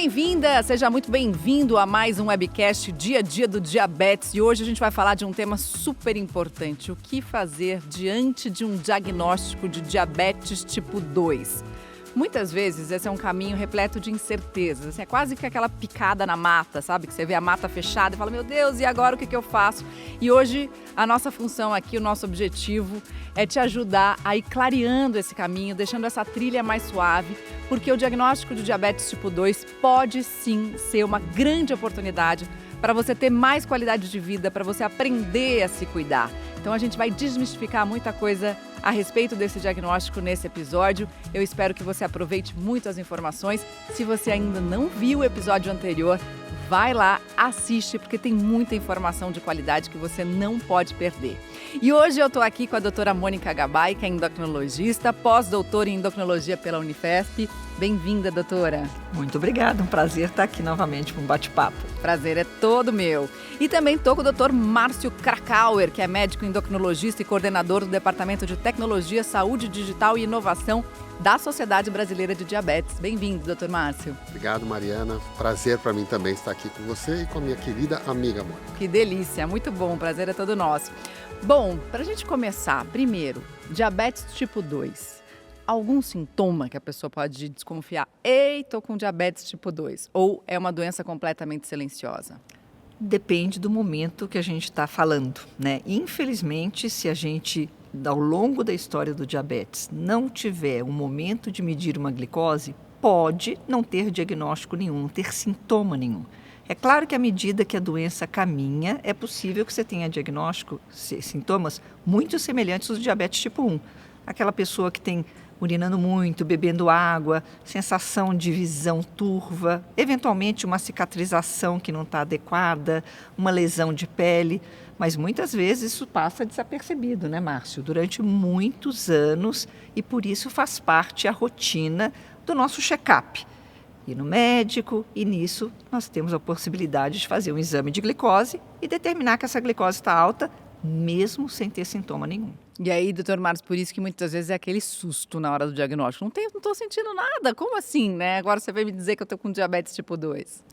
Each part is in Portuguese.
bem-vinda, seja muito bem-vindo a mais um webcast Dia a Dia do Diabetes. E hoje a gente vai falar de um tema super importante: o que fazer diante de um diagnóstico de diabetes tipo 2. Muitas vezes esse é um caminho repleto de incertezas, assim, é quase que aquela picada na mata, sabe? Que você vê a mata fechada e fala, meu Deus, e agora o que eu faço? E hoje a nossa função aqui, o nosso objetivo é te ajudar a ir clareando esse caminho, deixando essa trilha mais suave, porque o diagnóstico de diabetes tipo 2 pode sim ser uma grande oportunidade para você ter mais qualidade de vida, para você aprender a se cuidar. Então a gente vai desmistificar muita coisa a respeito desse diagnóstico nesse episódio. Eu espero que você aproveite muito as informações. Se você ainda não viu o episódio anterior, vai lá, assiste, porque tem muita informação de qualidade que você não pode perder. E hoje eu estou aqui com a doutora Mônica Gabay, que é endocrinologista, pós-doutora em endocrinologia pela Unifesp. Bem-vinda, doutora. Muito obrigada, um prazer estar aqui novamente para um bate-papo. Prazer é todo meu. E também estou com o Dr. Márcio Krakauer, que é médico endocrinologista e coordenador do Departamento de Tecnologia, Saúde Digital e Inovação da Sociedade Brasileira de Diabetes. Bem-vindo, Dr. Márcio. Obrigado, Mariana. Prazer para mim também estar aqui com você e com a minha querida amiga Mônica. Que delícia, muito bom, o prazer é todo nosso. Bom, para a gente começar, primeiro, diabetes tipo 2. Algum sintoma que a pessoa pode desconfiar? Ei, estou com diabetes tipo 2. Ou é uma doença completamente silenciosa? Depende do momento que a gente está falando, né? Infelizmente, se a gente, ao longo da história do diabetes, não tiver um momento de medir uma glicose, pode não ter diagnóstico nenhum, não ter sintoma nenhum. É claro que à medida que a doença caminha, é possível que você tenha diagnóstico, sintomas muito semelhantes aos do diabetes tipo 1. Aquela pessoa que tem urinando muito, bebendo água, sensação de visão turva, eventualmente uma cicatrização que não está adequada, uma lesão de pele, mas muitas vezes isso passa desapercebido, né, Márcio? Durante muitos anos, e por isso faz parte a rotina do nosso check-up. Ir no médico, e nisso nós temos a possibilidade de fazer um exame de glicose e determinar que essa glicose está alta, mesmo sem ter sintoma nenhum. E aí, doutor Marcos, por isso que muitas vezes é aquele susto na hora do diagnóstico. Não estou sentindo nada, como assim, né? Agora você vai me dizer que eu estou com diabetes tipo 2.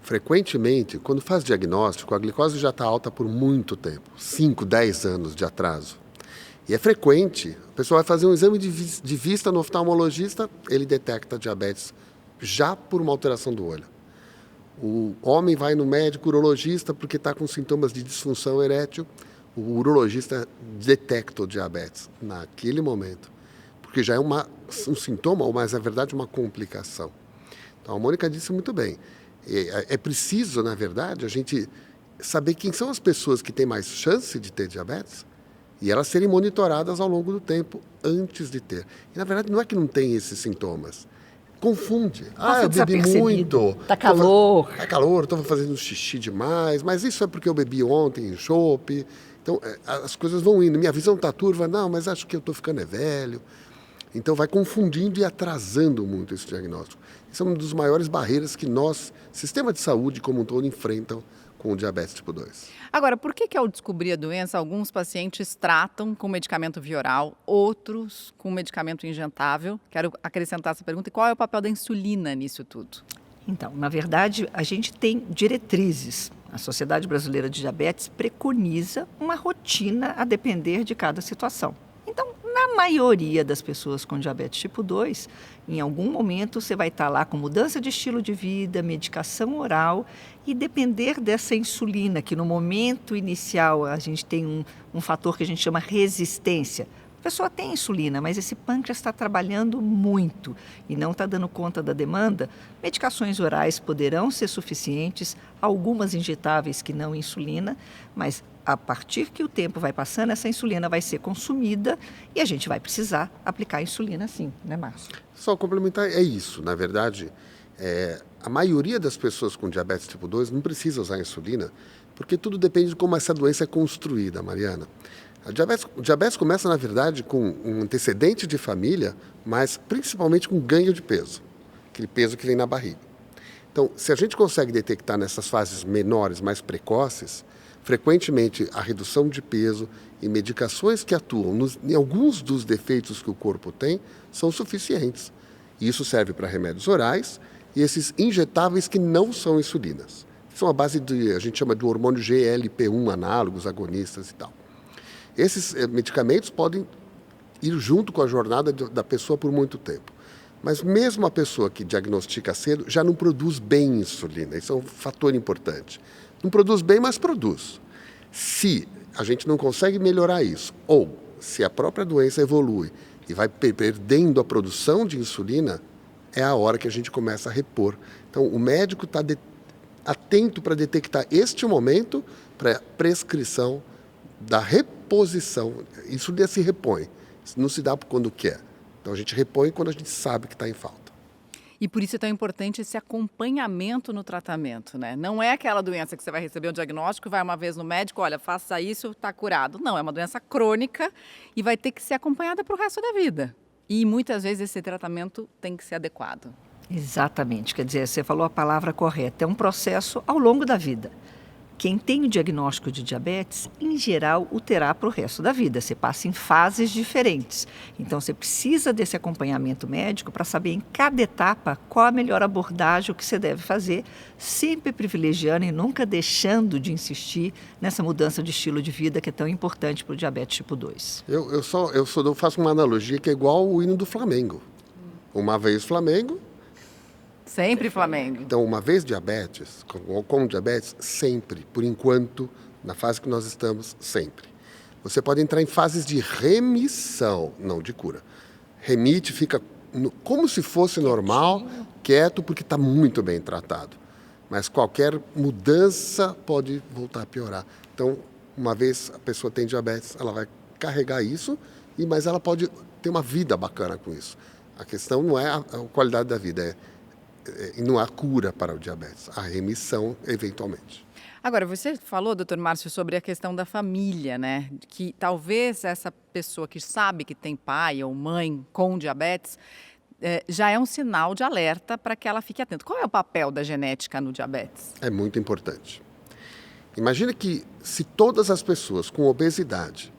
Frequentemente, quando faz diagnóstico, a glicose já está alta por muito tempo, 5, 10 anos de atraso. E é frequente, a pessoa vai fazer um exame de vista no oftalmologista, ele detecta diabetes já por uma alteração do olho. O homem vai no médico urologista porque está com sintomas de disfunção erétil, o urologista detecta o diabetes naquele momento, porque já é um sintoma, ou mais na verdade uma complicação. Então a Mônica disse muito bem, é preciso, na verdade, a gente saber quem são as pessoas que têm mais chance de ter diabetes e elas serem monitoradas ao longo do tempo antes de ter. E na verdade não é que não tem esses sintomas, confunde. Eu bebi muito. Tá calor. Tá calor, estou fazendo xixi demais, mas isso é porque eu bebi ontem em chope. Então, as coisas vão indo. Minha visão está turva, não, mas acho que eu estou ficando velho. Então, vai confundindo e atrasando muito esse diagnóstico. Isso é uma das maiores barreiras que nós, sistema de saúde como um todo, enfrentam com o diabetes tipo 2. Agora, por que ao descobrir a doença, alguns pacientes tratam com medicamento via oral, outros com medicamento injetável? Quero acrescentar essa pergunta. E qual é o papel da insulina nisso tudo? Então, na verdade, a gente tem diretrizes. A Sociedade Brasileira de Diabetes preconiza uma rotina a depender de cada situação. Então, na maioria das pessoas com diabetes tipo 2, em algum momento você vai estar lá com mudança de estilo de vida, medicação oral e depender dessa insulina, que no momento inicial a gente tem um fator que a gente chama resistência. A pessoa tem insulina, mas esse pâncreas está trabalhando muito e não está dando conta da demanda. Medicações orais poderão ser suficientes, algumas injetáveis que não insulina, mas a partir que o tempo vai passando, essa insulina vai ser consumida e a gente vai precisar aplicar a insulina sim, né, Márcio? Só complementar, é isso. Na verdade, a maioria das pessoas com diabetes tipo 2 não precisa usar insulina, porque tudo depende de como essa doença é construída, Mariana. O diabetes começa, na verdade, com um antecedente de família, mas principalmente com ganho de peso, aquele peso que vem na barriga. Então, se a gente consegue detectar nessas fases menores, mais precoces, frequentemente a redução de peso e medicações que atuam em alguns dos defeitos que o corpo tem são suficientes. E isso serve para remédios orais e esses injetáveis que não são insulinas. São a base a gente chama de hormônio GLP-1, análogos, agonistas e tal. Esses medicamentos podem ir junto com a jornada da pessoa por muito tempo. Mas mesmo a pessoa que diagnostica cedo já não produz bem insulina. Isso é um fator importante. Não produz bem, mas produz. Se a gente não consegue melhorar isso, ou se a própria doença evolui e vai perdendo a produção de insulina, é a hora que a gente começa a repor. Então, o médico está atento para detectar este momento para prescrição da reposição. Insulina se repõe, não se dá quando quer. Então a gente repõe quando a gente sabe que está em falta. E por isso é tão importante esse acompanhamento no tratamento, né? Não é aquela doença que você vai receber um diagnóstico, vai uma vez no médico, olha, faça isso, está curado. Não, é uma doença crônica e vai ter que ser acompanhada para o resto da vida. E muitas vezes esse tratamento tem que ser adequado. Exatamente, quer dizer, você falou a palavra correta, é um processo ao longo da vida. Quem tem o diagnóstico de diabetes, em geral, o terá para o resto da vida. Você passa em fases diferentes. Então, você precisa desse acompanhamento médico para saber em cada etapa qual a melhor abordagem, o que você deve fazer, sempre privilegiando e nunca deixando de insistir nessa mudança de estilo de vida que é tão importante para o diabetes tipo 2. Eu faço uma analogia que é igual o hino do Flamengo. Uma vez Flamengo... Sempre Flamengo. Então, uma vez diabetes, com diabetes, sempre, por enquanto, na fase que nós estamos, sempre. Você pode entrar em fases de remissão, não de cura. Remite, fica como se fosse normal, quieto, porque está muito bem tratado. Mas qualquer mudança pode voltar a piorar. Então, uma vez a pessoa tem diabetes, ela vai carregar isso, mas ela pode ter uma vida bacana com isso. A questão não é a qualidade da vida, não há cura para o diabetes, há remissão eventualmente. Agora, você falou, doutor Márcio, sobre a questão da família, né? Que talvez essa pessoa que sabe que tem pai ou mãe com diabetes já é um sinal de alerta para que ela fique atenta. Qual é o papel da genética no diabetes? É muito importante. Imagina que se todas as pessoas com obesidade,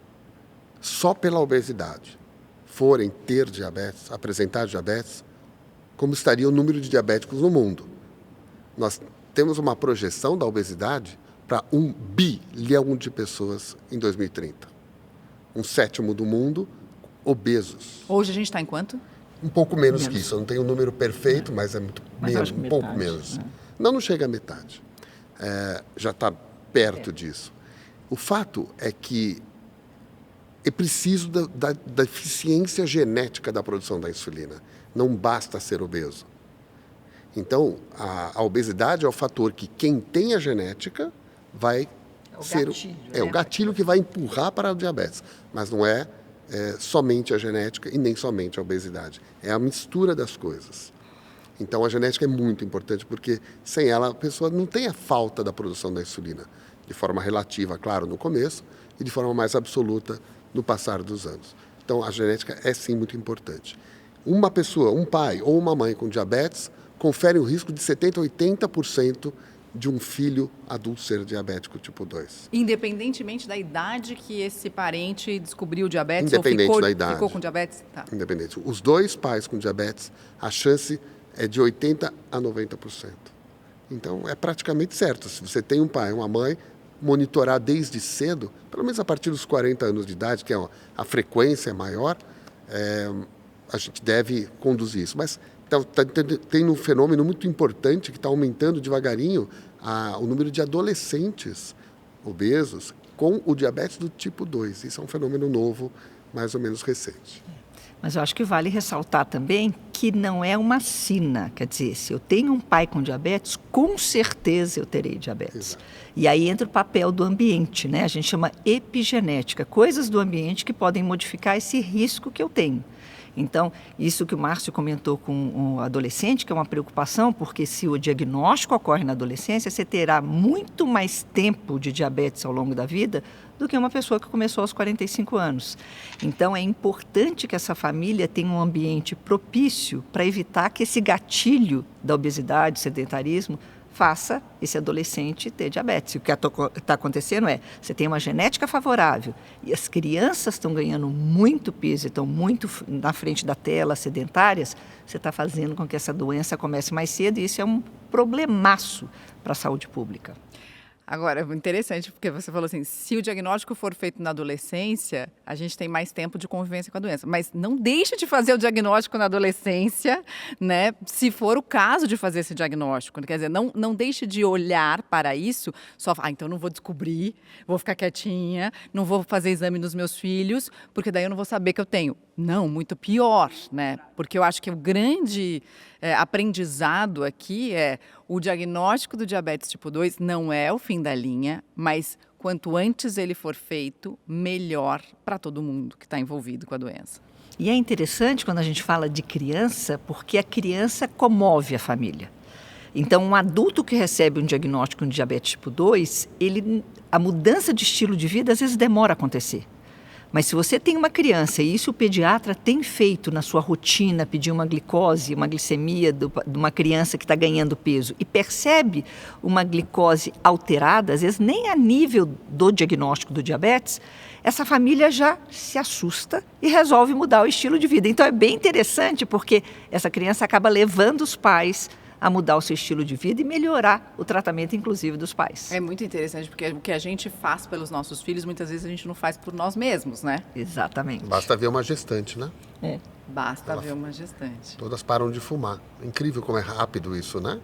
só pela obesidade, forem ter diabetes, apresentar diabetes, como estaria o número de diabéticos no mundo. Nós temos uma projeção da obesidade para 1 bilhão de pessoas em 2030. 1/7 do mundo obesos. Hoje a gente está em quanto? Um pouco menos que isso. Eu não tenho o número perfeito, mas é muito menos, um pouco menos. Não chega à metade. Já está perto disso. O fato é que é preciso da eficiência genética da produção da insulina. Não basta ser obeso. Então, a obesidade é o fator que quem tem a genética vai ser... o gatilho que vai empurrar para o diabetes. Mas não é somente a genética e nem somente a obesidade. É a mistura das coisas. Então, a genética é muito importante porque sem ela a pessoa não tem a falta da produção da insulina. De forma relativa, claro, no começo, e de forma mais absoluta no passar dos anos. Então, a genética é sim muito importante. Uma pessoa, um pai ou uma mãe com diabetes, confere o risco de 70% a 80% de um filho adulto ser diabético tipo 2. Independentemente da idade que esse parente descobriu diabetes Independente ou da idade. ficou com diabetes? Tá. Independente. Os dois pais com diabetes, a chance é de 80% a 90%. Então, é praticamente certo. Se você tem um pai ou uma mãe, monitorar desde cedo, pelo menos a partir dos 40 anos de idade, que é a frequência é maior, a gente deve conduzir isso. Mas tem um fenômeno muito importante que está aumentando devagarinho o número de adolescentes obesos com o diabetes do tipo 2. Isso é um fenômeno novo, mais ou menos recente. Mas eu acho que vale ressaltar também que não é uma sina. Quer dizer, se eu tenho um pai com diabetes, com certeza eu terei diabetes. Exato. E aí entra o papel do ambiente, né? A gente chama epigenética, coisas do ambiente que podem modificar esse risco que eu tenho. Então, isso que o Márcio comentou com o adolescente, que é uma preocupação, porque se o diagnóstico ocorre na adolescência, você terá muito mais tempo de diabetes ao longo da vida do que uma pessoa que começou aos 45 anos. Então, é importante que essa família tenha um ambiente propício para evitar que esse gatilho da obesidade, sedentarismo, faça esse adolescente ter diabetes. O que está acontecendo é, você tem uma genética favorável e as crianças estão ganhando muito peso, estão muito na frente da tela, sedentárias, você está fazendo com que essa doença comece mais cedo e isso é um problemaço para a saúde pública. Agora, interessante, porque você falou assim, se o diagnóstico for feito na adolescência, a gente tem mais tempo de convivência com a doença. Mas não deixe de fazer o diagnóstico na adolescência, né? Se for o caso de fazer esse diagnóstico. Quer dizer, não deixe de olhar para isso, só, então não vou descobrir, vou ficar quietinha, não vou fazer exame nos meus filhos, porque daí eu não vou saber que eu tenho. Não, muito pior, né? Porque eu acho que o grande aprendizado aqui é o diagnóstico do diabetes tipo 2 não é o fim da linha, mas quanto antes ele for feito, melhor para todo mundo que está envolvido com a doença. E é interessante quando a gente fala de criança, porque a criança comove a família. Então, um adulto que recebe um diagnóstico de diabetes tipo 2, a mudança de estilo de vida às vezes demora a acontecer. Mas se você tem uma criança, e isso o pediatra tem feito na sua rotina, pedir uma glicose, uma glicemia de uma criança que está ganhando peso, e percebe uma glicose alterada, às vezes nem a nível do diagnóstico do diabetes, essa família já se assusta e resolve mudar o estilo de vida. Então é bem interessante porque essa criança acaba levando os pais a mudar o seu estilo de vida e melhorar o tratamento, inclusive, dos pais. É muito interessante, porque o que a gente faz pelos nossos filhos, muitas vezes a gente não faz por nós mesmos, né? Exatamente. Basta ver uma gestante, né? Basta ver uma gestante. Todas param de fumar. Incrível como é rápido isso, né?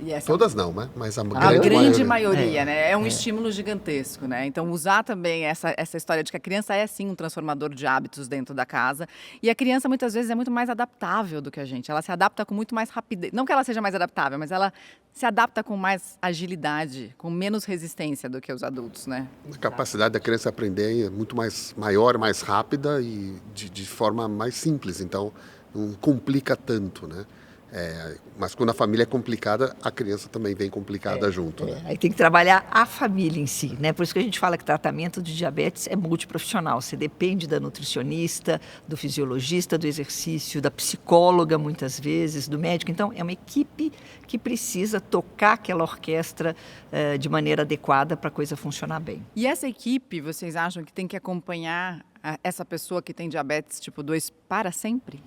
E essa... Todas não, né? Mas a grande maioria, né? É um estímulo gigantesco, né? Então, usar também essa história de que a criança é, sim, um transformador de hábitos dentro da casa. E a criança, muitas vezes, é muito mais adaptável do que a gente. Ela se adapta com muito mais rapidez. Não que ela seja mais adaptável, mas ela se adapta com mais agilidade, com menos resistência do que os adultos, né? A capacidade da criança aprender é muito mais maior, mais rápida e de forma mais simples. Então, não complica tanto, né? Mas quando a família é complicada, a criança também vem complicada junto. Né? Aí tem que trabalhar a família em si, né? Por isso que a gente fala que tratamento de diabetes é multiprofissional. Você depende da nutricionista, do fisiologista, do exercício, da psicóloga muitas vezes, do médico. Então, é uma equipe que precisa tocar aquela orquestra de maneira adequada para a coisa funcionar bem. E essa equipe, vocês acham que tem que acompanhar essa pessoa que tem diabetes tipo 2 para sempre?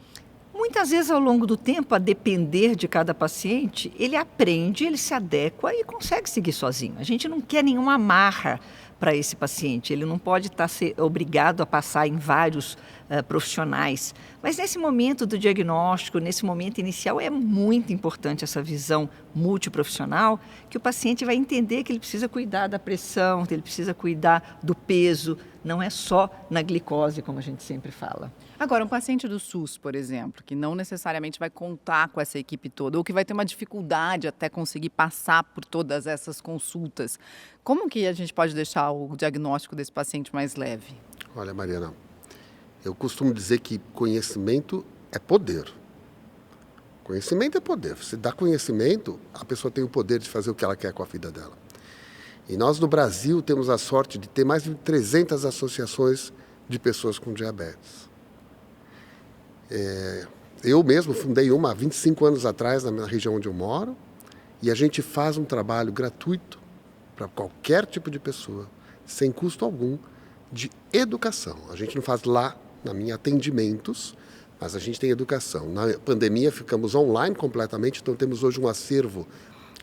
Muitas vezes, ao longo do tempo, a depender de cada paciente, ele aprende, ele se adequa e consegue seguir sozinho. A gente não quer nenhuma amarra para esse paciente, ele não pode estar obrigado a passar em vários profissionais. Mas nesse momento do diagnóstico, nesse momento inicial, é muito importante essa visão multiprofissional, que o paciente vai entender que ele precisa cuidar da pressão, que ele precisa cuidar do peso, não é só na glicose, como a gente sempre fala. Agora, um paciente do SUS, por exemplo, que não necessariamente vai contar com essa equipe toda, ou que vai ter uma dificuldade até conseguir passar por todas essas consultas, como que a gente pode deixar o diagnóstico desse paciente mais leve? Olha, Mariana, eu costumo dizer que conhecimento é poder. Conhecimento é poder. Você dá conhecimento, a pessoa tem o poder de fazer o que ela quer com a vida dela. E nós, no Brasil, temos a sorte de ter mais de 300 associações de pessoas com diabetes. Eu mesmo fundei uma há 25 anos atrás na região onde eu moro e a gente faz um trabalho gratuito para qualquer tipo de pessoa, sem custo algum, de educação. A gente não faz lá, na minha, atendimentos, mas a gente tem educação. Na pandemia ficamos online completamente, então temos hoje um acervo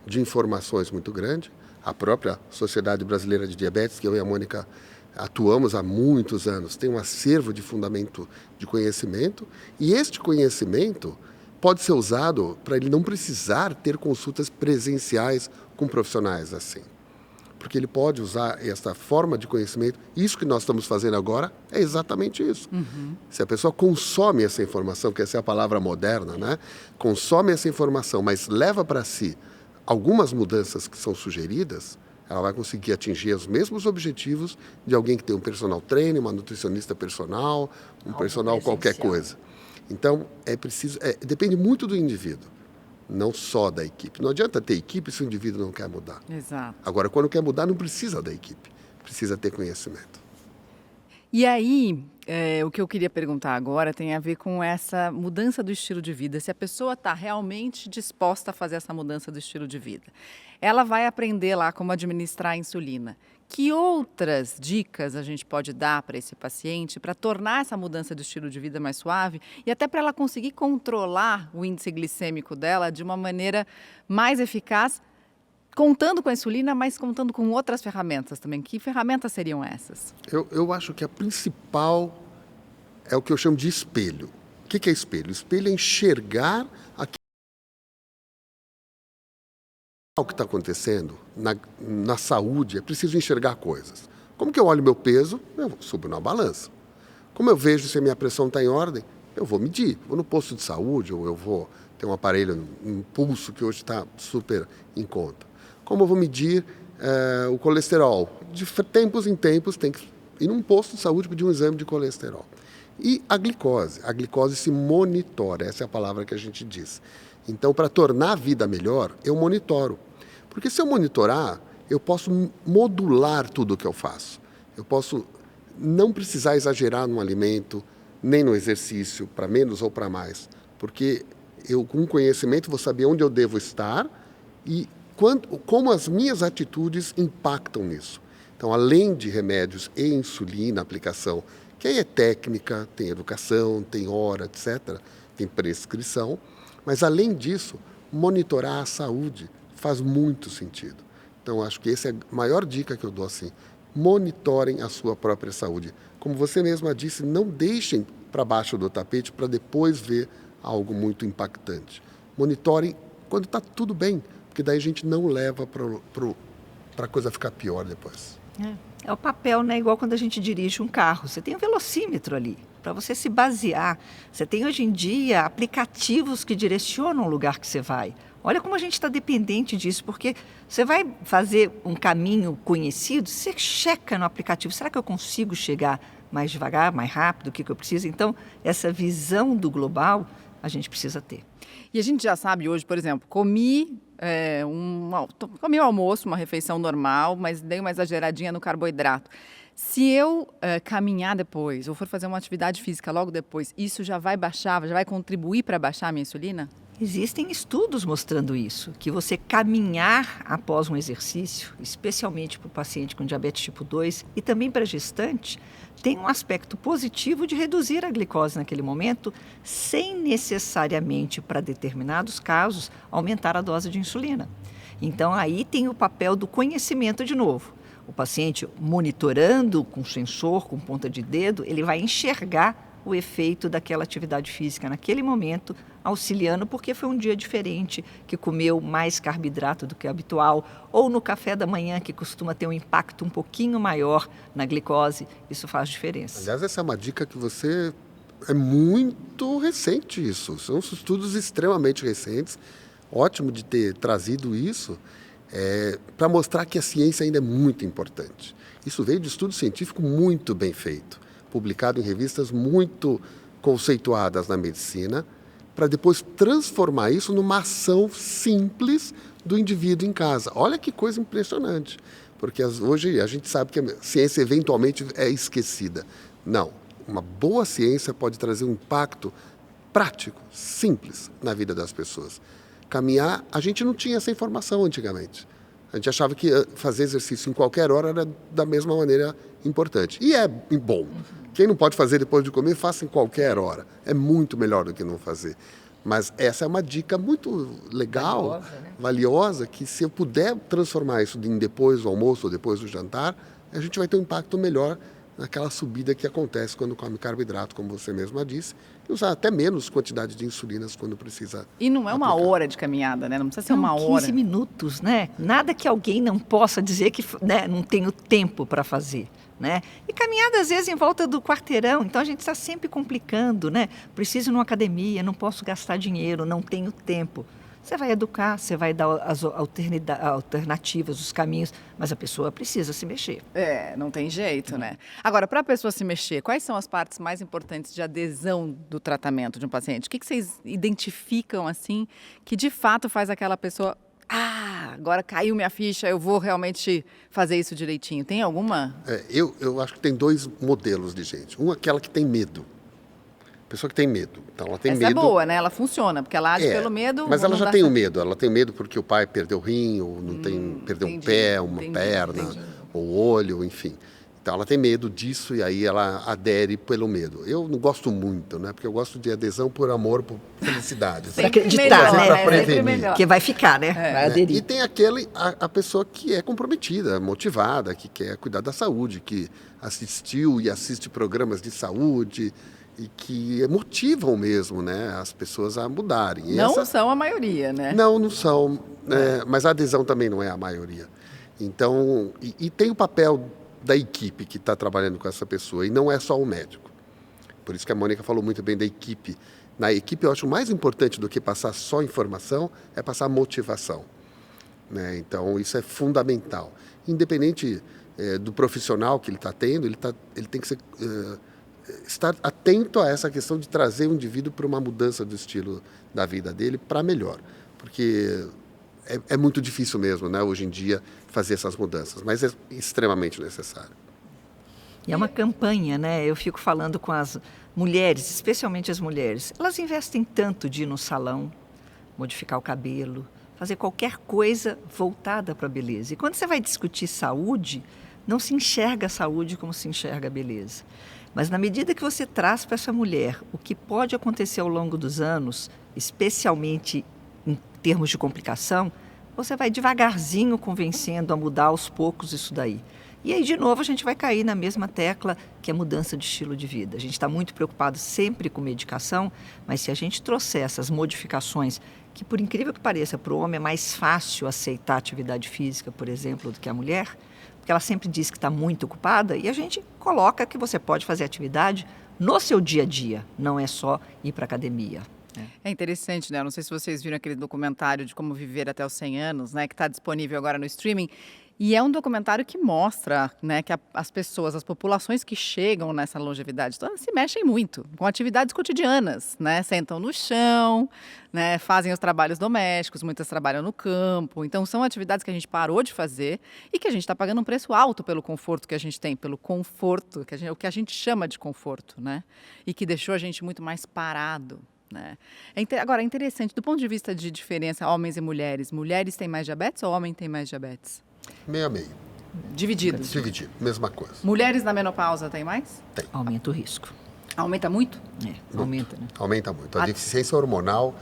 de informações muito grande. A própria Sociedade Brasileira de Diabetes, que eu e a Mônica atuamos há muitos anos, tem um acervo de fundamento de conhecimento e este conhecimento pode ser usado para ele não precisar ter consultas presenciais com profissionais assim. Porque ele pode usar essa forma de conhecimento, isso que nós estamos fazendo agora é exatamente isso. Uhum. Se a pessoa consome essa informação, que essa é a palavra moderna, né? Consome essa informação, mas leva para si algumas mudanças que são sugeridas, ela vai conseguir atingir os mesmos objetivos de alguém que tem um personal trainer, uma nutricionista personal, um personal qualquer coisa. Então, depende muito do indivíduo, não só da equipe. Não adianta ter equipe se o indivíduo não quer mudar. Exato. Agora, quando quer mudar, não precisa da equipe, precisa ter conhecimento. E aí, o que eu queria perguntar agora tem a ver com essa mudança do estilo de vida. Se a pessoa está realmente disposta a fazer essa mudança do estilo de vida, ela vai aprender lá como administrar a insulina. Que outras dicas a gente pode dar para esse paciente para tornar essa mudança do estilo de vida mais suave e até para ela conseguir controlar o índice glicêmico dela de uma maneira mais eficaz, contando com a insulina, mas contando com outras ferramentas também? Que ferramentas seriam essas? Eu acho que a principal é o que eu chamo de espelho. O que é espelho? Espelho é enxergar o que está acontecendo na saúde. É preciso enxergar coisas. Como que eu olho meu peso? Eu subo na balança. Como eu vejo se a minha pressão está em ordem? Eu vou medir. Vou no posto de saúde ou eu vou ter um aparelho, um pulso que hoje está super em conta. Como eu vou medir o colesterol? De tempos em tempos tem que ir num posto de saúde pedir um exame de colesterol. E a glicose se monitora, essa é a palavra que a gente diz. Então, para tornar a vida melhor, eu monitoro. Porque se eu monitorar, eu posso modular tudo o que eu faço. Eu posso não precisar exagerar no alimento, nem no exercício, para menos ou para mais. Porque eu, com conhecimento, vou saber onde eu devo estar e como as minhas atitudes impactam nisso. Então, além de remédios e insulina, aplicação, que aí é técnica, tem educação, tem hora, etc., tem prescrição, mas além disso, monitorar a saúde faz muito sentido. Então, acho que essa é a maior dica que eu dou assim. Monitorem a sua própria saúde. Como você mesma disse, não deixem para baixo do tapete para depois ver algo muito impactante. Monitorem quando está tudo bem, porque daí a gente não leva para a coisa ficar pior depois. É o papel, né? Igual quando a gente dirige um carro. Você tem um velocímetro ali, para você se basear. Você tem hoje em dia aplicativos que direcionam o lugar que você vai. Olha como a gente está dependente disso, porque você vai fazer um caminho conhecido, você checa no aplicativo, será que eu consigo chegar mais devagar, mais rápido, o que eu preciso? Então, essa visão do global a gente precisa ter. E a gente já sabe hoje, por exemplo, comi o almoço, uma refeição normal, mas dei uma exageradinha no carboidrato. Se eu caminhar depois, ou for fazer uma atividade física logo depois, isso já vai baixar, já vai contribuir para baixar a minha insulina? Existem estudos mostrando isso, que você caminhar após um exercício, especialmente para o paciente com diabetes tipo 2 e também para gestante, tem um aspecto positivo de reduzir a glicose naquele momento, sem necessariamente, para determinados casos, aumentar a dose de insulina. Então, aí tem o papel do conhecimento de novo. O paciente monitorando com sensor, com ponta de dedo, ele vai enxergar o efeito daquela atividade física naquele momento, auxiliando porque foi um dia diferente, que comeu mais carboidrato do que habitual, ou no café da manhã, que costuma ter um impacto um pouquinho maior na glicose, isso faz diferença. Aliás, essa é uma dica que você... É muito recente isso, são estudos extremamente recentes, ótimo de ter trazido isso, para mostrar que a ciência ainda é muito importante. Isso veio de estudo científico muito bem feito, publicado em revistas muito conceituadas na medicina, para depois transformar isso numa ação simples do indivíduo em casa. Olha que coisa impressionante, porque hoje a gente sabe que a ciência eventualmente é esquecida. Não, uma boa ciência pode trazer um impacto prático, simples na vida das pessoas. Caminhar, a gente não tinha essa informação antigamente. A gente achava que fazer exercício em qualquer hora era da mesma maneira importante. E é bom. Quem não pode fazer depois de comer, faça em qualquer hora. É muito melhor do que não fazer. Mas essa é uma dica muito legal, valiosa, que se eu puder transformar isso em depois do almoço ou depois do jantar, a gente vai ter um impacto melhor naquela subida que acontece quando come carboidrato, como você mesma disse, e usar até menos quantidade de insulinas quando precisa. E não é uma hora de caminhada, né? Não precisa ser uma hora. 15 minutos, né? Nada que alguém não possa dizer que, né, não tenho tempo para fazer. Né? E caminhada às vezes em volta do quarteirão, então a gente está sempre complicando, né? Preciso ir numa academia, não posso gastar dinheiro, não tenho tempo. Você vai educar, você vai dar as alternativas, os caminhos, mas a pessoa precisa se mexer. Não tem jeito, né? Agora, para a pessoa se mexer, quais são as partes mais importantes de adesão do tratamento de um paciente? O que vocês identificam, assim, que de fato faz aquela pessoa agora caiu minha ficha, eu vou realmente fazer isso direitinho. Tem alguma? Eu acho que tem dois modelos de gente. Um, aquela que tem medo. Pessoa que tem medo. Então, ela tem Essa medo. é boa, né? Ela funciona, porque ela age pelo medo. Mas ela não já dá tem o certo. medo. Ela tem medo porque o pai perdeu o rim, ou não perdeu um pé, uma perna, ou olho, enfim. Então, ela tem medo disso e aí ela adere pelo medo. Eu não gosto muito, né? Porque eu gosto de adesão por amor, por felicidade. Pra acreditar, melhor, né? Pra prevenir. Sempre melhor. Que vai ficar, né? Vai aderir. E tem a pessoa que é comprometida, motivada, que quer cuidar da saúde, que assistiu e assiste programas de saúde e que motivam mesmo, né, as pessoas a mudarem. E Não são a maioria, né? Não são, mas a adesão também não é a maioria. Então, e tem o papel da equipe que está trabalhando com essa pessoa, e não é só o médico. Por isso que a Mônica falou muito bem da equipe. Na equipe, eu acho mais importante do que passar só informação, é passar motivação. Né? Então, isso é fundamental. Independente do profissional que ele está tendo, ele tem que estar atento a essa questão de trazer o indivíduo para uma mudança do estilo da vida dele para melhor. Porque é muito difícil mesmo, né, hoje em dia, fazer essas mudanças, mas é extremamente necessário. E é uma campanha, né? Eu fico falando com as mulheres, especialmente as mulheres. Elas investem tanto de ir no salão, modificar o cabelo, fazer qualquer coisa voltada para a beleza. E quando você vai discutir saúde, não se enxerga a saúde como se enxerga a beleza. Mas na medida que você traz para essa mulher o que pode acontecer ao longo dos anos, especialmente em termos de complicação, você vai devagarzinho convencendo a mudar aos poucos isso daí. E aí, de novo, a gente vai cair na mesma tecla, que é mudança de estilo de vida. A gente está muito preocupado sempre com medicação, mas se a gente trouxer essas modificações, que por incrível que pareça, para o homem é mais fácil aceitar atividade física, por exemplo, do que a mulher, porque ela sempre diz que está muito ocupada, e a gente coloca que você pode fazer atividade no seu dia a dia, não é só ir para a academia. É interessante, né? Eu não sei se vocês viram aquele documentário de como viver até os 100 anos, né? Que está disponível agora no streaming. E é um documentário que mostra, né, que as pessoas, as populações que chegam nessa longevidade toda se mexem muito com atividades cotidianas, né? Sentam no chão, né, fazem os trabalhos domésticos, muitas trabalham no campo. Então, são atividades que a gente parou de fazer e que a gente está pagando um preço alto pelo conforto que a gente tem, pelo conforto, o que a gente chama de conforto, né? E que deixou a gente muito mais parado. Né? Agora, é interessante, do ponto de vista de diferença, homens e mulheres têm mais diabetes ou homem tem mais diabetes? Meio a meio. Divididos? Dividido, mesma coisa. Mulheres na menopausa têm mais? Tem. Aumenta o risco. Aumenta muito? Aumenta, né? Aumenta muito. A deficiência hormonal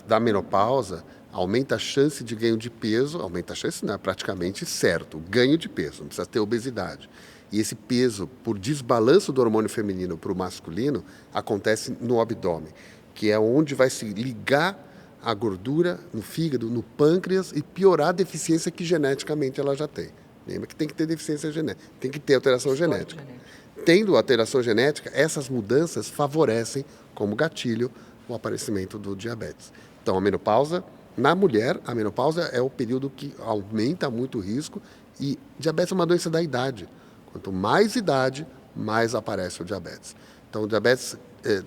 da menopausa aumenta a chance de ganho de peso, aumenta a chance, não, é praticamente certo, ganho de peso, não precisa ter obesidade. E esse peso, por desbalanço do hormônio feminino para o masculino, acontece no abdômen, que é onde vai se ligar a gordura no fígado, no pâncreas e piorar a deficiência que geneticamente ela já tem. Lembra que tem que ter deficiência genética, tem que ter alteração genética. Tendo alteração genética, essas mudanças favorecem como gatilho o aparecimento do diabetes. Então, a menopausa, na mulher, a menopausa é o período que aumenta muito o risco e diabetes é uma doença da idade. Quanto mais idade, mais aparece o diabetes. Então, o diabetes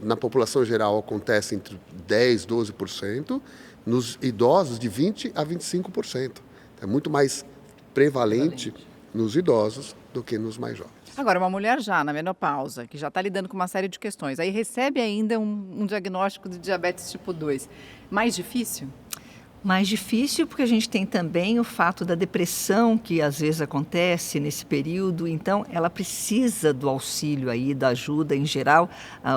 na população geral acontece entre 10% e 12%, nos idosos de 20% a 25%. É muito mais prevalente nos idosos do que nos mais jovens. Agora, uma mulher já na menopausa, que já está lidando com uma série de questões, aí recebe ainda um diagnóstico de diabetes tipo 2. Mais difícil? Mais difícil porque a gente tem também o fato da depressão que às vezes acontece nesse período, então ela precisa do auxílio aí, da ajuda em geral.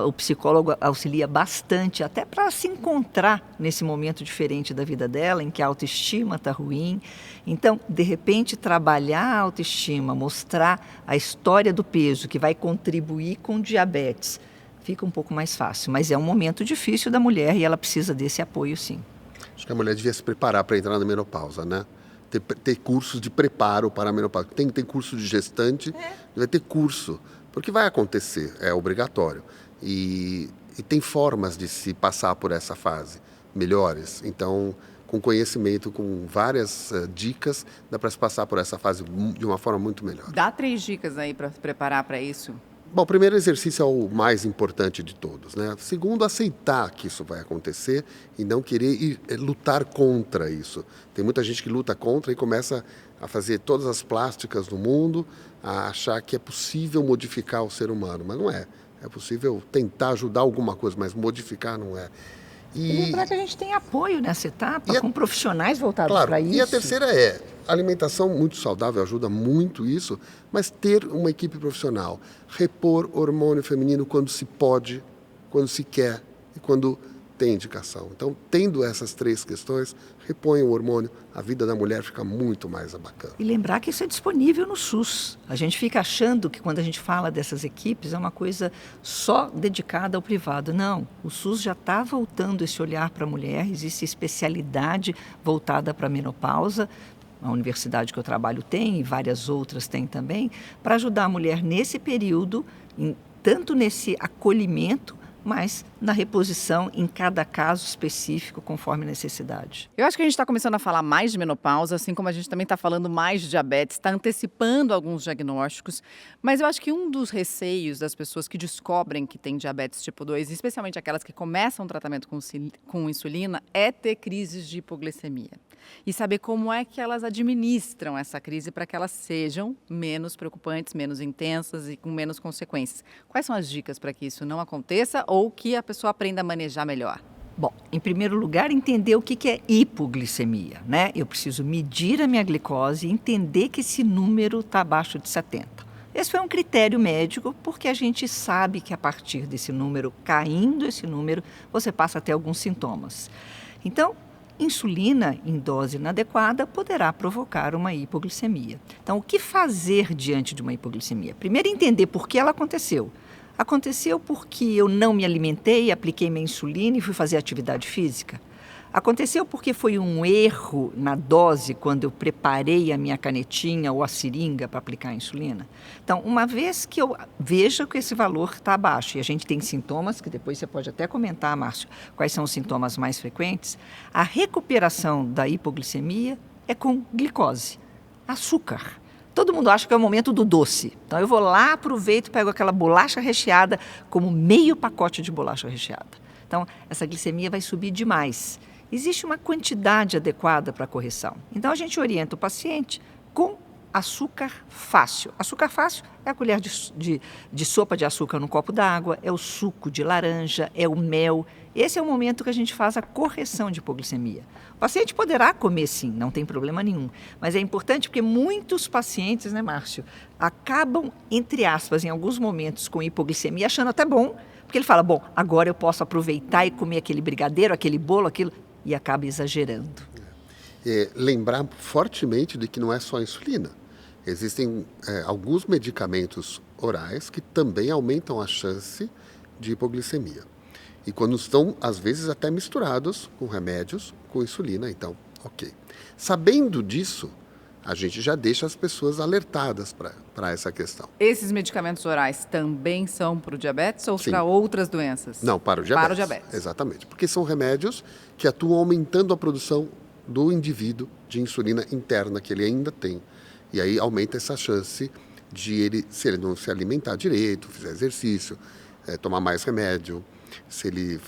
O psicólogo auxilia bastante até para se encontrar nesse momento diferente da vida dela, em que a autoestima está ruim. Então, de repente, trabalhar a autoestima, mostrar a história do peso que vai contribuir com diabetes, fica um pouco mais fácil, mas é um momento difícil da mulher e ela precisa desse apoio, sim. Acho que a mulher devia se preparar para entrar na menopausa, né? Ter cursos de preparo para a menopausa. Tem curso de gestante, vai ter curso, porque vai acontecer, é obrigatório. E tem formas de se passar por essa fase melhores. Então, com conhecimento, com várias dicas, dá para se passar por essa fase de uma forma muito melhor. Dá 3 dicas aí para se preparar para isso. Bom, o primeiro exercício é o mais importante de todos, né? Segundo, aceitar que isso vai acontecer e não querer lutar contra isso. Tem muita gente que luta contra e começa a fazer todas as plásticas do mundo, a achar que é possível modificar o ser humano, mas não é. É possível tentar ajudar alguma coisa, mas modificar não é. E lembrar que a gente tem apoio nessa etapa, com profissionais voltados para isso. E a terceira é, alimentação muito saudável ajuda muito isso, mas ter uma equipe profissional, repor hormônio feminino quando se pode, quando se quer e quando tem indicação. Então, tendo essas 3 questões, repõe o hormônio, a vida da mulher fica muito mais bacana. E lembrar que isso é disponível no SUS. A gente fica achando que quando a gente fala dessas equipes é uma coisa só dedicada ao privado. Não, o SUS já está voltando esse olhar para a mulher, existe especialidade voltada para a menopausa. A universidade que eu trabalho tem, e várias outras têm também, para ajudar a mulher nesse período, tanto nesse acolhimento, mas na reposição em cada caso específico, conforme a necessidade. Eu acho que a gente está começando a falar mais de menopausa, assim como a gente também está falando mais de diabetes, está antecipando alguns diagnósticos, mas eu acho que um dos receios das pessoas que descobrem que tem diabetes tipo 2, especialmente aquelas que começam o tratamento com insulina, é ter crises de hipoglicemia. E saber como é que elas administram essa crise para que elas sejam menos preocupantes, menos intensas e com menos consequências. Quais são as dicas para que isso não aconteça ou que a pessoa aprenda a manejar melhor? Bom, em primeiro lugar, entender o que é hipoglicemia, né? Eu preciso medir a minha glicose e entender que esse número está abaixo de 70. Esse foi um critério médico, porque a gente sabe que a partir desse número, caindo esse número, você passa a ter alguns sintomas. Então, insulina em dose inadequada poderá provocar uma hipoglicemia. Então, o que fazer diante de uma hipoglicemia? Primeiro, entender por que ela aconteceu. Aconteceu porque eu não me alimentei, apliquei minha insulina e fui fazer atividade física? Aconteceu porque foi um erro na dose quando eu preparei a minha canetinha ou a seringa para aplicar a insulina? Então, uma vez que eu veja que esse valor está abaixo e a gente tem sintomas, que depois você pode até comentar, Márcio, quais são os sintomas mais frequentes, a recuperação da hipoglicemia é com glicose, açúcar. Todo mundo acha que é o momento do doce. Então, eu vou lá, aproveito, pego aquela bolacha recheada, como meio pacote de bolacha recheada. Então, essa glicemia vai subir demais. Existe uma quantidade adequada para a correção. Então, a gente orienta o paciente com açúcar fácil. Açúcar fácil é a colher de sopa de açúcar no copo d'água, é o suco de laranja, é o mel. Esse é o momento que a gente faz a correção de hipoglicemia. O paciente poderá comer sim, não tem problema nenhum. Mas é importante porque muitos pacientes, né, Márcio, acabam, entre aspas, em alguns momentos com hipoglicemia, achando até bom, porque ele fala, bom, agora eu posso aproveitar e comer aquele brigadeiro, aquele bolo, aquilo, e acaba exagerando. Lembrar fortemente de que não é só a insulina. Existem alguns medicamentos orais que também aumentam a chance de hipoglicemia. E quando estão, às vezes, até misturados com remédios, com insulina, então, ok. Sabendo disso, a gente já deixa as pessoas alertadas para essa questão. Esses medicamentos orais também são para o diabetes ou Sim. para outras doenças? Não, para o diabetes. Para o diabetes. Exatamente, porque são remédios que atuam aumentando a produção do indivíduo de insulina interna que ele ainda tem. E aí aumenta essa chance de ele, se ele não se alimentar direito, fizer exercício, tomar mais remédio, se ele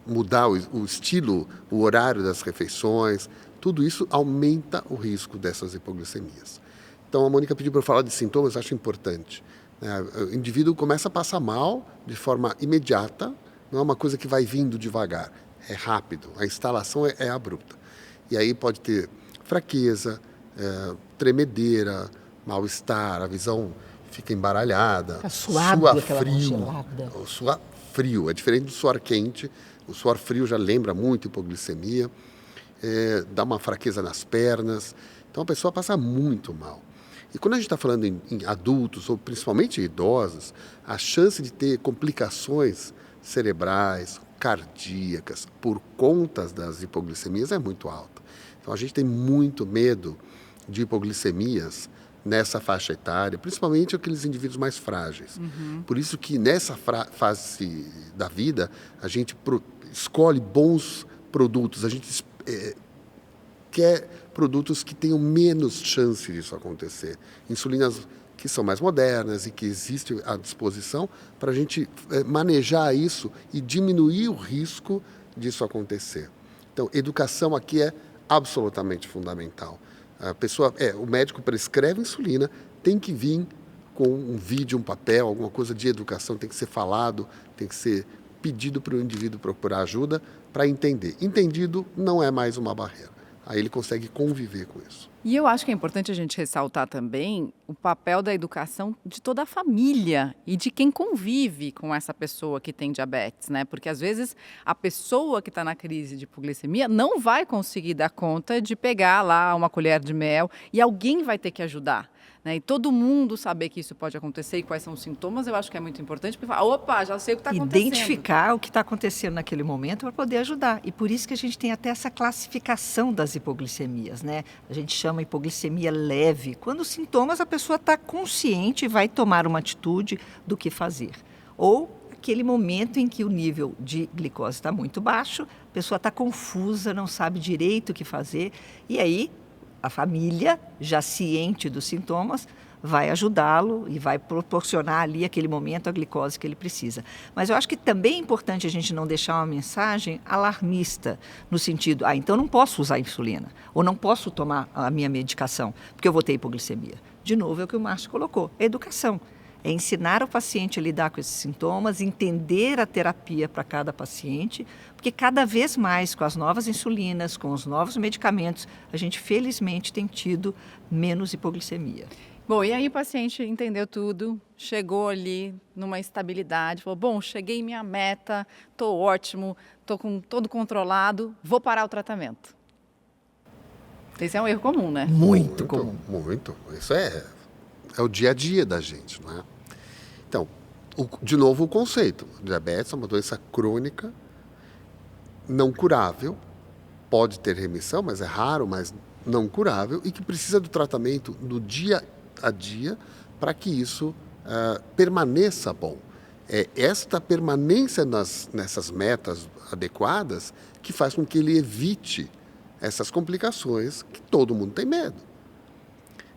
mudar o estilo, o horário das refeições, tudo isso aumenta o risco dessas hipoglicemias. Então a Mônica pediu para eu falar de sintomas, acho importante. O indivíduo começa a passar mal de forma imediata, não é uma coisa que vai vindo devagar, é rápido, a instalação é abrupta. E aí pode ter fraqueza, tremedeira, mal-estar, a visão fica embaralhada, Fica suado, sua aquela mão frio, gelada. suar frio, é diferente do suor quente, o suor frio já lembra muito hipoglicemia, dá uma fraqueza nas pernas, então a pessoa passa muito mal. E quando a gente está falando em adultos, ou principalmente idosos, a chance de ter complicações cerebrais, cardíacas, por conta das hipoglicemias é muito alta. Então a gente tem muito medo de hipoglicemias nessa faixa etária, principalmente aqueles indivíduos mais frágeis. Por isso que nessa fase da vida, a gente escolhe bons produtos, a gente quer produtos que tenham menos chance disso acontecer. Insulinas que são mais modernas e que existe à disposição para a gente manejar isso e diminuir o risco disso acontecer. Então, educação aqui é absolutamente fundamental. O médico prescreve insulina, tem que vir com um vídeo, um papel, alguma coisa de educação, tem que ser falado, tem que ser pedido para o indivíduo procurar ajuda para entender. Entendido não é mais uma barreira. Aí ele consegue conviver com isso. E eu acho que é importante a gente ressaltar também o papel da educação de toda a família e de quem convive com essa pessoa que tem diabetes, né? Porque às vezes a pessoa que está na crise de hipoglicemia não vai conseguir dar conta de pegar lá uma colher de mel e alguém vai ter que ajudar. Né? E todo mundo saber que isso pode acontecer e quais são os sintomas, eu acho que é muito importante, porque fala, opa, já sei o que está acontecendo. Identificar o que está acontecendo naquele momento para poder ajudar. E por isso que a gente tem até essa classificação das hipoglicemias, né? A gente chama hipoglicemia leve, quando os sintomas a pessoa está consciente e vai tomar uma atitude do que fazer. Ou aquele momento em que o nível de glicose está muito baixo, a pessoa está confusa, não sabe direito o que fazer, e aí a família, já ciente dos sintomas, vai ajudá-lo e vai proporcionar ali, aquele momento, a glicose que ele precisa. Mas eu acho que também é importante a gente não deixar uma mensagem alarmista, no sentido, então não posso usar insulina, ou não posso tomar a minha medicação, porque eu vou ter hipoglicemia. De novo, é o que o Márcio colocou, é educação. É ensinar o paciente a lidar com esses sintomas, entender a terapia para cada paciente, porque cada vez mais com as novas insulinas, com os novos medicamentos, a gente felizmente tem tido menos hipoglicemia. Bom, e aí o paciente entendeu tudo, chegou ali numa estabilidade, falou, bom, cheguei em minha meta, estou ótimo, estou com todo controlado, vou parar o tratamento. Esse é um erro comum, né? Muito comum. Muito. Isso é o dia a dia da gente, não é? Então, de novo o conceito. Diabetes é uma doença crônica, não curável, pode ter remissão, mas é raro, mas não curável, e que precisa do tratamento do dia a dia para que isso permaneça bom. É esta permanência nessas metas adequadas que faz com que ele evite essas complicações que todo mundo tem medo.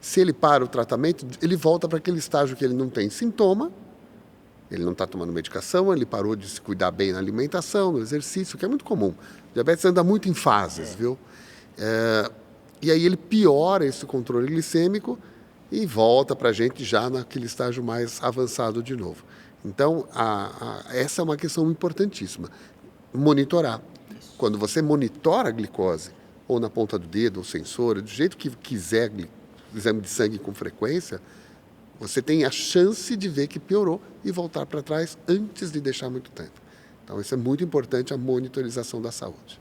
Se ele para o tratamento, ele volta para aquele estágio que ele não tem sintoma, ele não está tomando medicação, ele parou de se cuidar bem na alimentação, no exercício, que é muito comum. O diabetes anda muito em fases, viu? E aí ele piora esse controle glicêmico e volta para a gente já naquele estágio mais avançado de novo. Então, essa é uma questão importantíssima. Monitorar. Quando você monitora a glicose, ou na ponta do dedo, ou sensor, do jeito que quiser, exame de sangue com frequência, você tem a chance de ver que piorou e voltar para trás antes de deixar muito tempo. Então, isso é muito importante, a monitorização da saúde.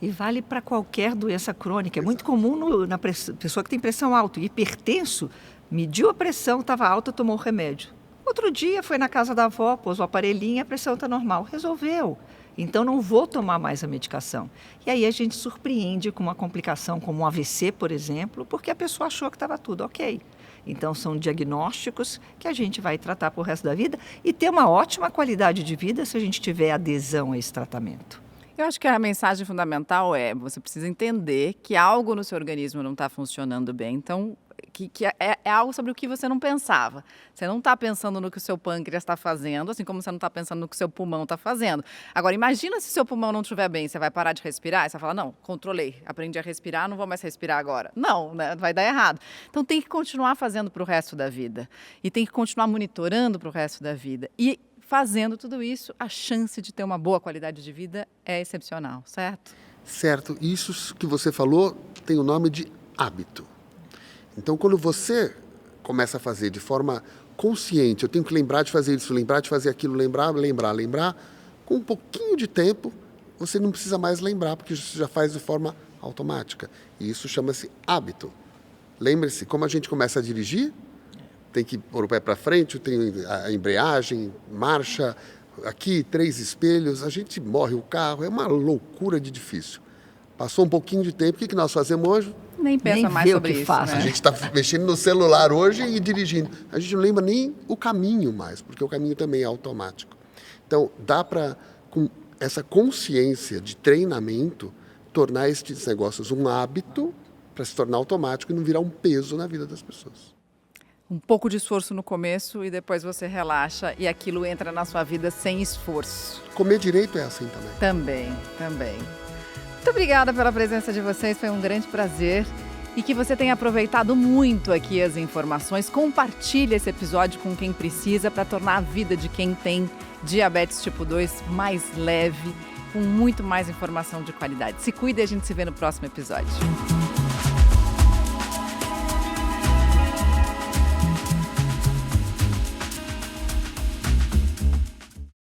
E vale para qualquer doença crônica. É muito comum na pessoa que tem pressão alta. Hipertenso, mediu a pressão, estava alta, tomou o remédio. Outro dia foi na casa da avó, pôs o aparelhinho, a pressão está normal. Resolveu. Então, não vou tomar mais a medicação. E aí a gente surpreende com uma complicação como um AVC, por exemplo, porque a pessoa achou que estava tudo ok. Então, são diagnósticos que a gente vai tratar para o resto da vida e ter uma ótima qualidade de vida se a gente tiver adesão a esse tratamento. Eu acho que a mensagem fundamental é, você precisa entender que algo no seu organismo não está funcionando bem, então que é algo sobre o que você não pensava. Você não está pensando no que o seu pâncreas está fazendo, assim como você não está pensando no que o seu pulmão está fazendo. Agora, imagina se o seu pulmão não estiver bem, você vai parar de respirar? Você vai falar, não, controlei, aprendi a respirar, não vou mais respirar agora. Não, né? Vai dar errado. Então, tem que continuar fazendo para o resto da vida. E tem que continuar monitorando para o resto da vida. E fazendo tudo isso, a chance de ter uma boa qualidade de vida é excepcional, certo? Certo. Isso que você falou tem o nome de hábito. Então, quando você começa a fazer de forma consciente, eu tenho que lembrar de fazer isso, lembrar de fazer aquilo, lembrar, com um pouquinho de tempo, você não precisa mais lembrar, porque você já faz de forma automática. E isso chama-se hábito. Lembre-se, como a gente começa a dirigir, tem que pôr o pé para frente, tem a embreagem, marcha, aqui 3 espelhos, a gente morre o carro, é uma loucura de difícil. Passou um pouquinho de tempo, o que nós fazemos hoje? Nem pensa mais sobre isso, né? A gente está mexendo no celular hoje e dirigindo. A gente não lembra nem o caminho mais, porque o caminho também é automático. Então, dá para, com essa consciência de treinamento, tornar esses negócios um hábito para se tornar automático e não virar um peso na vida das pessoas. um pouco de esforço no começo e depois você relaxa e aquilo entra na sua vida sem esforço. Comer direito é assim também. Também. Muito obrigada pela presença de vocês, foi um grande prazer. E que você tenha aproveitado muito aqui as informações. Compartilhe esse episódio com quem precisa para tornar a vida de quem tem diabetes tipo 2 mais leve, com muito mais informação de qualidade. Se cuida e a gente se vê no próximo episódio.